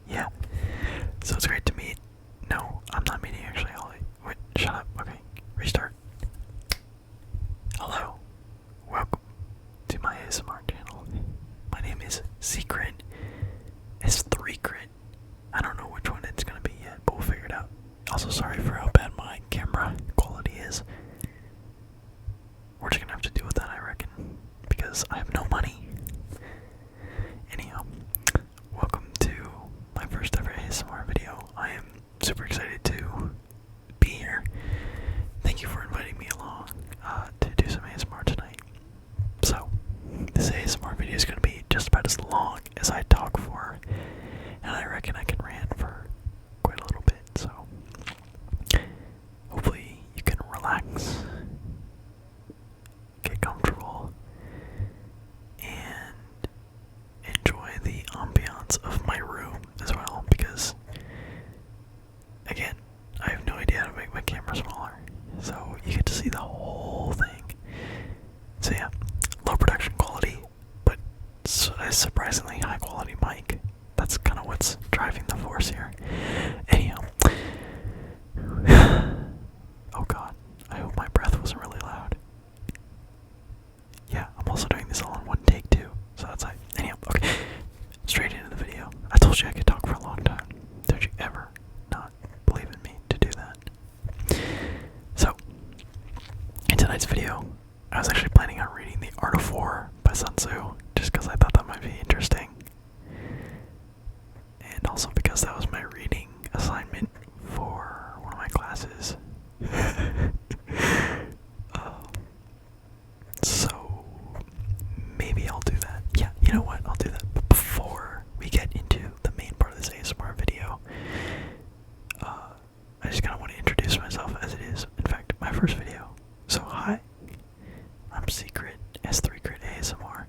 Yeah. So it's great to meet. No, I'm not meeting actually, Holly. Wait, shut up. Okay, restart. Hello. Welcome to my ASMR channel. My name is Secret S3Crit. I don't know which one it's gonna be yet, but we'll figure it out. Also, sorry for how bad my camera quality is. We're just gonna have to deal with that, I reckon, because I have no money. Anyhow, welcome to my first ever ASMR video. I am super excited to be here. Thank you for inviting me along to do some ASMR tonight. So, this ASMR video is gonna be just about as long as I talk for, and I reckon I can rant for quite a little bit, so hopefully you can relax, get comfortable, and enjoy the ambiance of my room as well, because again, I have no idea how to make my camera smaller, so you get to see the whole thing. So yeah, low production quality, but a surprisingly high quality mic. That's kind of what's driving the force here. Anyhow, oh god, I hope my breath wasn't really loud. Yeah, I'm also doing this all in one take too, so that's like, anyhow, okay, straight into the video. I told you I could talk for a long time. Don't you ever not believe in me to do that. So, in tonight's video, I was actually planning on reading The Art of War by Sun Tzu, just because I thought that might be interesting. And also because that was my reading assignment for one of my classes. So maybe I'll do that. Yeah, you know what? I'll do that. But before we get into the main part of this ASMR video, I just kind of want to introduce myself as it is, in fact, my first video. So hi, I'm Secret S3Crit ASMR.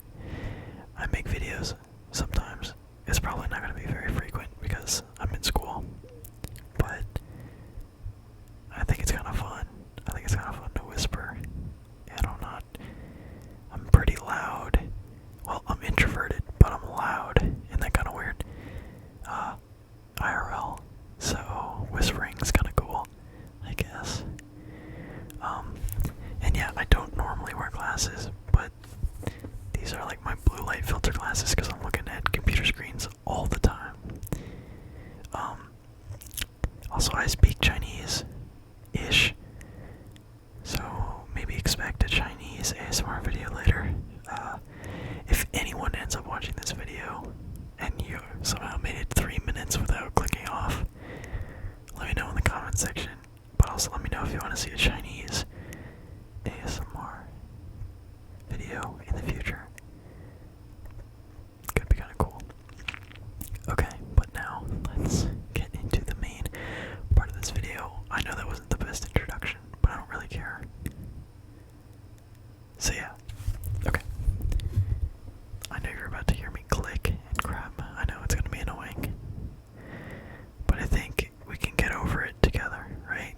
I make videos sometimes. It's probably not going to be very frequent because I'm in school, but I think it's kind of fun. I think it's kind of fun to whisper, and I'm pretty loud. Well, I'm introverted, but I'm loud, and that kind of weird. IRL, so whispering's kind of cool, I guess. And yeah, I don't normally wear glasses, but these are like my blue light filter glasses because I'm looking at computer screens all the time. Also, I speak Chinese-ish, so maybe expect a Chinese ASMR video later. If anyone ends up watching this video and you somehow made it 3 minutes without clicking off, let me know in the comment section. But also let me know if you want to see a Chinese ASMR video in the future. Could be kind of cool. Okay, but now let's get into the main part of this video. I know that wasn't the best introduction, but I don't really care. So yeah, okay. I know you're about to hear me click and grab. I know it's gonna be annoying, but I think we can get over it together, right?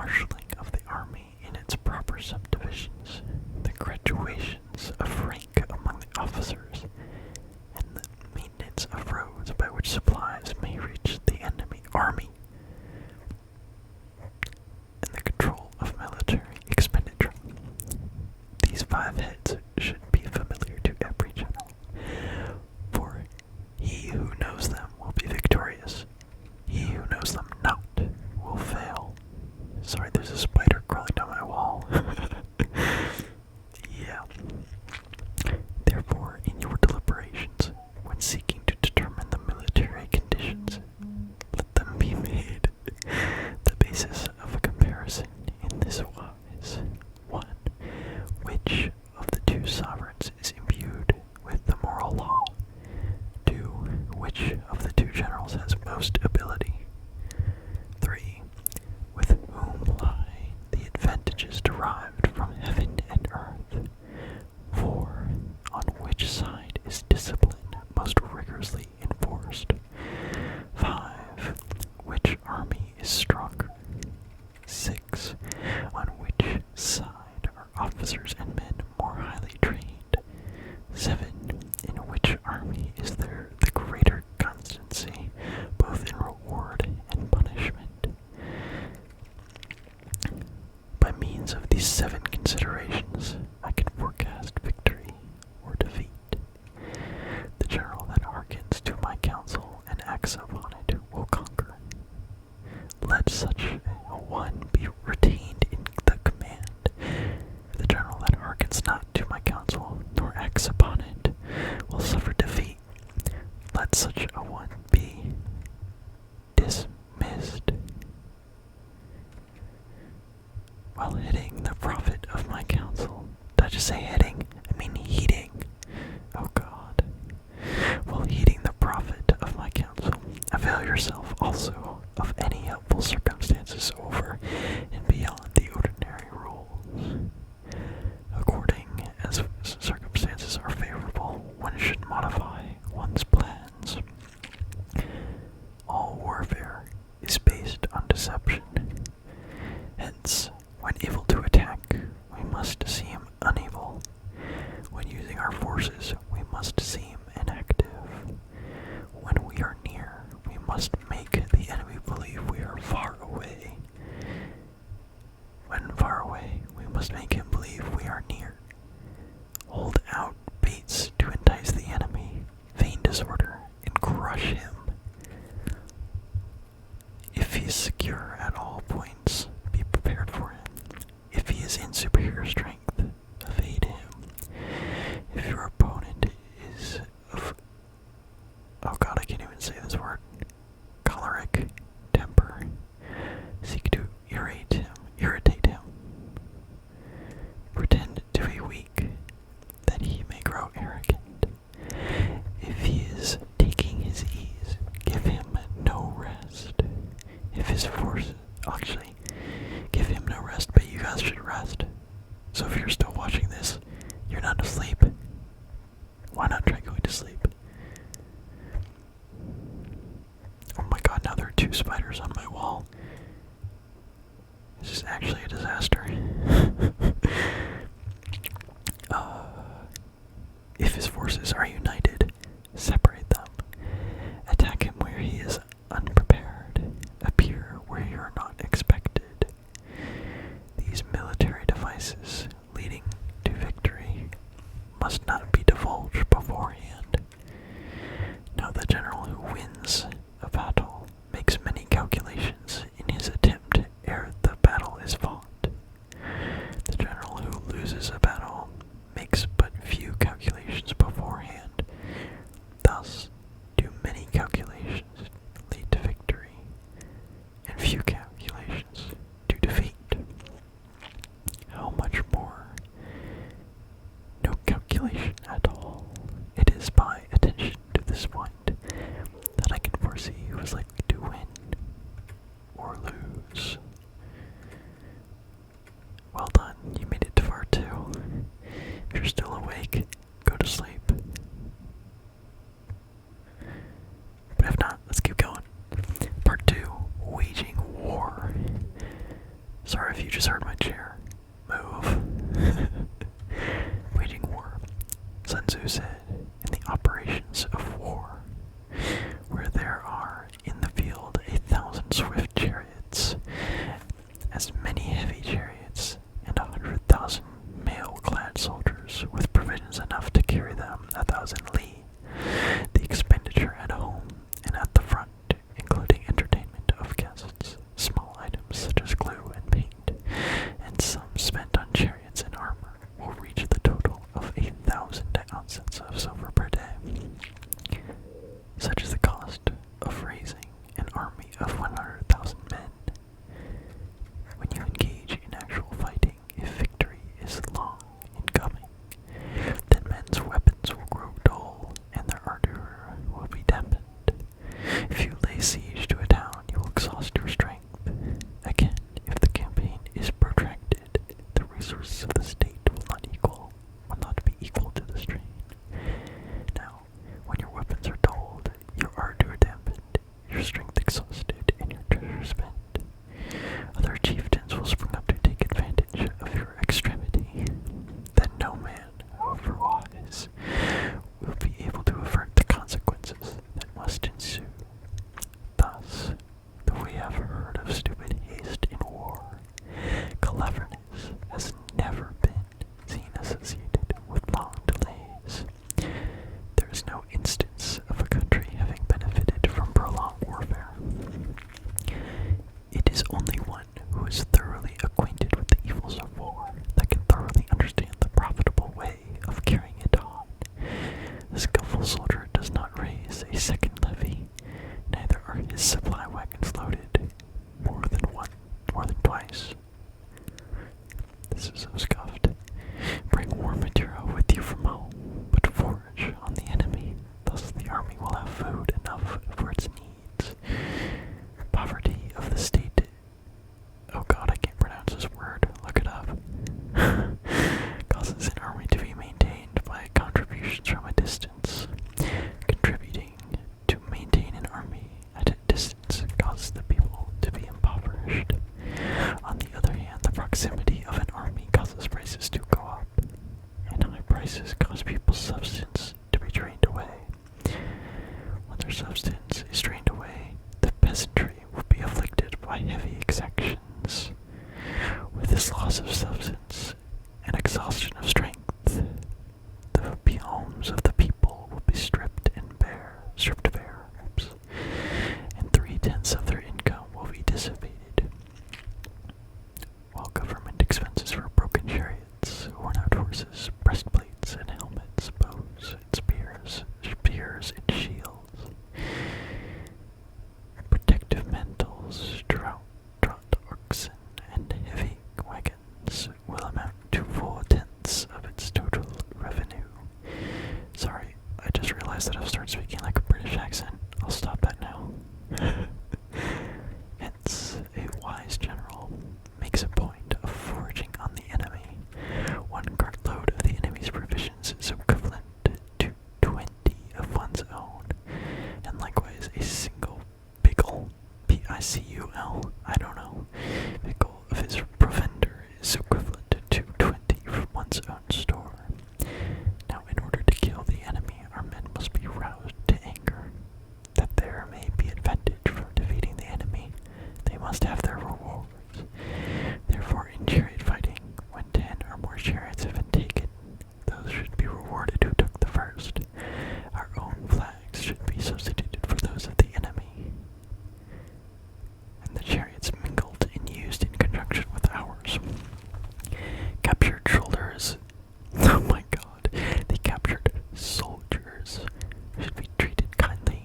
marshalling of the army in its proper subdivisions, the graduations of rank among the officers, and the maintenance of roads by which supplies may reach the enemy army, and the control of military expenditure. These 5 heads should be familiar to every general, for he who knows them will be victorious. He who knows them not will fail. Sorry, there's a spider crawling down my wall. Yeah. Therefore, in your deliberations, when seeking to determine the military conditions, let them be made the basis of a comparison in this wise. 1. Which of the 2 sovereigns is imbued with the moral law? 2. Which of the 2 generals has most ability? 3. With whom lie the advantages derived from heaven and earth? 4. On which side is discipline most rigorously enforced? 5. Which army is stronger? 6. On which side are officers and men more highly trained? 7. In which army is there the greater constancy, both in reward and punishment? By means of these 7 considerations, I can forecast victory or defeat. The general that hearkens to my counsel and acts upon it will conquer. Let such a one be retained in the command. The general that hearkens not to my counsel, nor acts upon it, will suffer defeat. Let such a one be dismissed. While hitting the profit of my counsel, did I just say hitting? I mean heeding. Oh God. While heeding the profit of my counsel, avail yourself also of any helpful circumstances over and beyond the ordinary rules. According as circumstances are favorable, one should modify one's plans. All warfare is based on deception. Hence, when able to attack, we must seem unable. When using our forces, we must seem inactive. When we are near, we must make the enemy believe we are far away. When far away, we must make him believe we are near. Hold out baits to entice the enemy, feign disorder, and crush him. If he is secure at all points, be prepared for him. If he is in superior strength, evade him. If your opponent is of, oh God, I can't even say this word, choleric temper, seek to irritate him. Pretend to be weak, that he may grow arrogant. If he is taking his ease, give him no rest. If his forces, actually, give him no rest, but you guys should rest. So if you're still watching this, you're not asleep. Why not try going to sleep? Oh my God, now there are 2 spiders on my wall. This is actually a disaster. If his forces are united, separate them. Attack him where he is unprepared. Appear where you are not expected. These military devices leading to victory must not be divulged beforehand. Now the general who wins a battle makes many calculations in his attempt ere the battle is fought. Sorry if you just heard my chair move. Waging war. Sun Tzu said, in the operations of war, where there are in the field 1,000 swift chariots, as many heavy chariots, and 100,000 mail-clad soldiers, with provisions enough to carry them 1,000 li, the expenditure at home and at the front, including entertainment of guests, small items such as glue and paint, and sums spent on chariots and armor, will reach the total of 8,000 ounces of silver per day. Such is the cost of raising an army of 100,000 men. When you engage in actual fighting, if victory is long in coming, then men's weapons will grow dull and their ardor will be dampened. If you lay siege to a town, you will exhaust your strength. Again, if the campaign is protracted, the resources of the state will not be equal to the strain. Now, when your weapons are dulled, your ardor dampened, your strength exhausted, and your treasure spent, other chieftains will spring up to take advantage of your extremity. Then no man, however wise, will be able to avert the consequences that must ensue. Thus, though we have heard of stupid haste in war, cleverness has never been seen associated with long delays. There is no instance of a country having benefited from prolonged warfare. It is only one who is thoroughly acquainted with the evils of war that can thoroughly understand the profitable way of carrying it on. The skillful soldier does not raise a second levy, neither are his supply wagons loaded more than twice. This is so scuffed. Bring war material with you from home, but forage on the enemy. Thus the army will have food enough for its needs. Poverty of the state. Oh god, I can't pronounce this word. Look it up. Causes an army to be maintained by contributions from a distance. Contributing to maintain an army at a distance causes the people to be impoverished. On the other hand, the proximity of an army causes prices to go up, and high prices cause people's substance to be drained away. When their substance is drained away, the peasantry will be afflicted by heavy exactions. With this loss of substance and exhaustion of strength, the homes of the people will be stripped bare, and 3/10 of their income will be dissipated, while government expenses for broken chariots, worn-out horses, breastplates and helmets, bows and spears and shields, protective mantles, draught oxen, and heavy wagons will amount to 4/10 of its total revenue. Sorry, I just realized that I've started speaking like a British accent. I'll stop that now. Hence, a wise general makes a point of foraging on the enemy. 1 cartload of the enemy's provisions is equivalent to 20 of one's own, and likewise a single pickle, P-I-C-U-L, I don't know, pickle of his provender is equivalent to 20 from one's own store. Now, in order to kill the enemy, our men must be roused to anger. That there may be advantage from defeating the enemy, they must have their rewards. Therefore, in chariot fighting, when 10 or more chariots have been taken, those should be rewarded who took the first. Our own flags should be substituted for those of the enemy, and the chariots mingled and used in conjunction with ours. Captured shoulders. Oh my god. The captured soldiers should be treated kindly.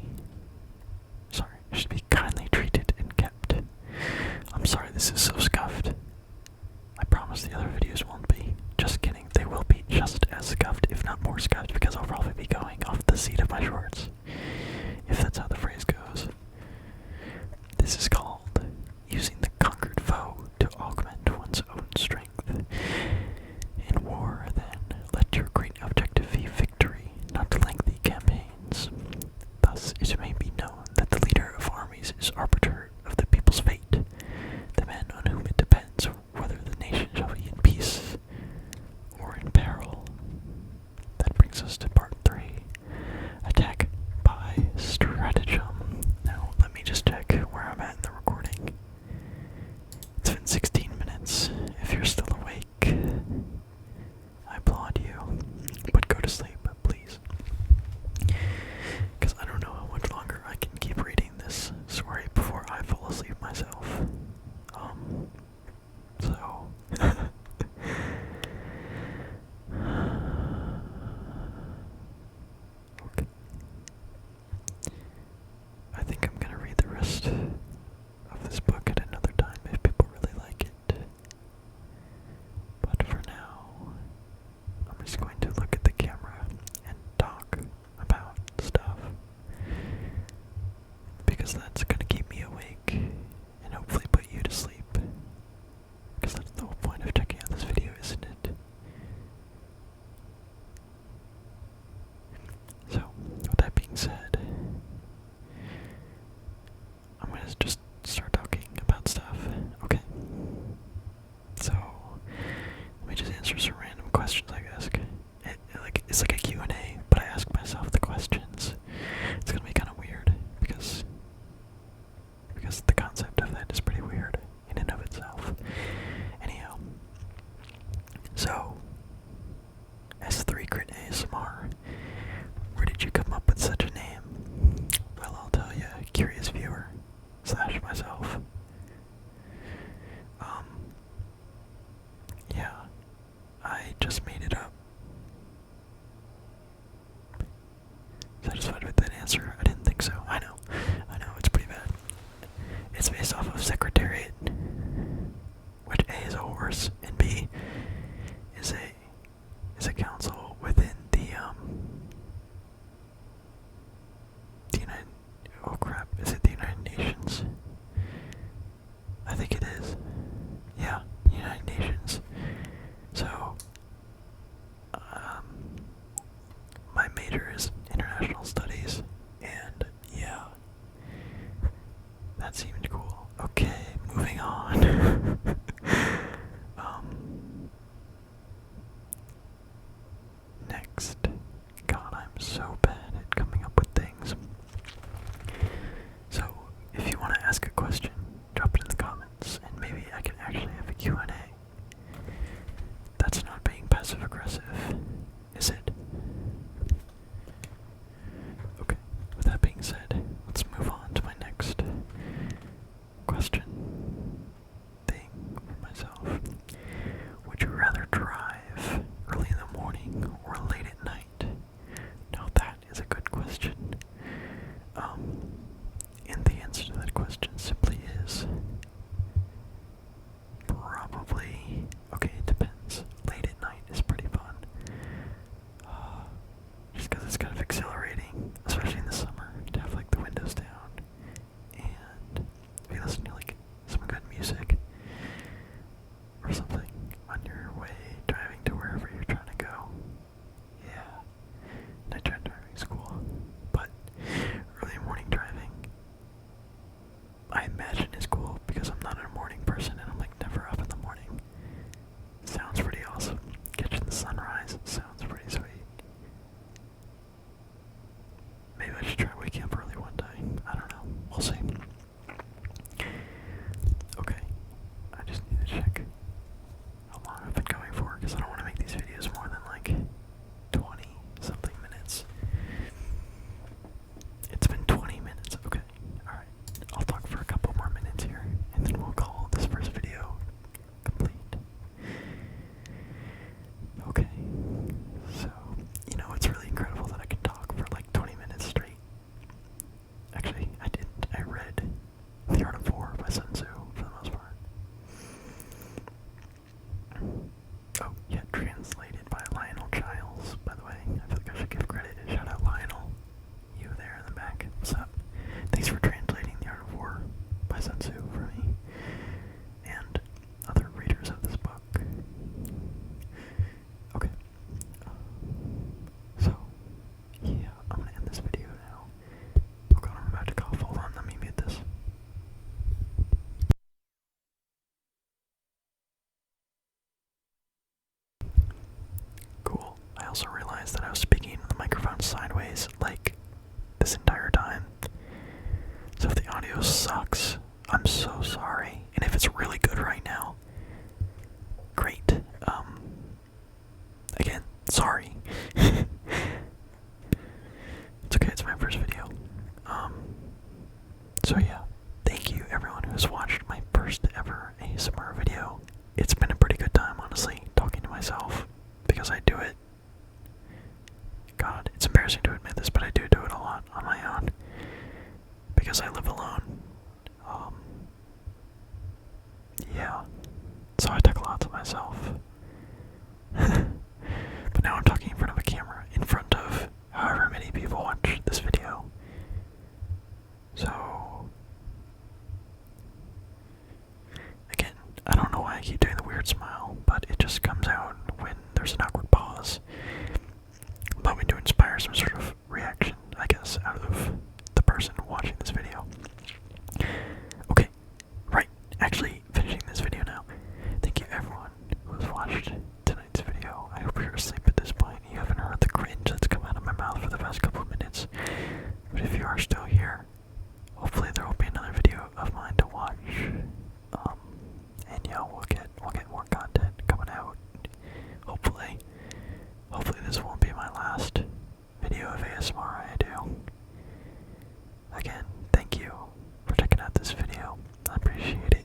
Should be kindly treated and kept. I'm sorry, this is so scuffed. I promise the other videos won't be. Just kidding, they will be just as scuffed, if not more scuffed, because I'll probably be going off the seat of my shorts. If that's how the phrase goes. This is called using the conquered foe to augment one's own strength. In war, then, let your great objective be victory, not lengthy campaigns. Thus, it may be known that the leader of armies is arbiter of the people's fate. The men on whom it depends I'm just going to look at the camera and talk about stuff. Because that's going to keep me awake and hopefully put you to sleep. Because that's the whole point of checking out this video, isn't it? So, with that being said, I'm going to just start talking about stuff, okay? So, let me just answer some random questions I ask. It's like a Q&A, but I ask myself the questions. It's going to be kind of weird, because the concept of that is pretty weird in and of itself. Anyhow, so, S3 Crit ASMR, where did you come up with such a name? Well, I'll tell you, curious viewer / myself. Yeah, I just made it up. Satisfied with that answer? I didn't think so. I know, it's pretty bad. It's based off of Secretariat, which A is a horse, and B is a council within the United, oh crap, is it the United Nations? I think it is. Yeah, United Nations. So, my major is international studies, and yeah, that seemed cool. Okay, moving on. Next. God, I'm so bad at coming up with things. So, if you want to ask a question, drop it in the comments, and maybe I can actually have a Q&A. That's not being passive-aggressive, is it? Okay, with that being said, let's move on to my next question thing for myself. Would you rather drive early in the morning or late at night? Now that is a good question. And the answer to that question simply is probably, okay, it depends. Late at night is pretty fun. Just because it's kind of exhilarating, especially in the summer, to have like the windows down and be listening to like some good music or something on your way driving to wherever you're trying to go. Yeah, nighttime driving school, but early morning driving, I imagine is cool because I'm not a morning person and I'm like never up in the morning. Sounds pretty awesome. Catching the sunrise sounds pretty sweet. Maybe I should try waking up early one day. I don't know. We'll see. Okay. I just need to check how long I've been going for because I don't want to make these videos more than like 20 something minutes. It's been 20 minutes. Okay. Alright. I'll talk for a couple more minutes here and then we'll call this first video complete. Okay. So, you know, it's really incredible that I can talk for like 20 minutes straight. Actually, I didn't. I read The Art of War by Sun Tzu for the most part. Oh, yeah, translated by Lionel Giles, by the way. I feel like I should give credit. Shout out Lionel. You there in the back. What's up? Thanks for translating The Art of War by Sun Tzu for me and other readers of this book. Okay. So, yeah, I'm gonna end this video now. Oh god, I'm about to cough. Hold on, let me mute this. Cool. I also realized that I was speaking into the microphone sideways, like, this entire time. So if the audio sucks, I'm so sorry. And if it's really good right now, great. Again, sorry. It's okay, it's my first video. So yeah, thank you everyone who has watched my first ever ASMR video. It's been a pretty good time, honestly, talking to myself, because I do it. God, it's embarrassing to admit this, but I do it a lot on my own. Because I live alone. Yeah. So I talk a lot to myself. weird smile, but it just comes out when there's an awkward pause. I'm hoping to inspire some sort of reaction, I guess, out of the person watching this video. Okay, right, actually finishing this video now. Thank you everyone who has watched tonight's video. I hope you're asleep at this point. You haven't heard the cringe that's come out of my mouth for the past couple of minutes. But if you are still here, hopefully there will be another video of mine to watch. And yeah, we'll get more content coming out. Hopefully this won't be my last video of ASMR I do. Again, thank you for checking out this video. I appreciate it.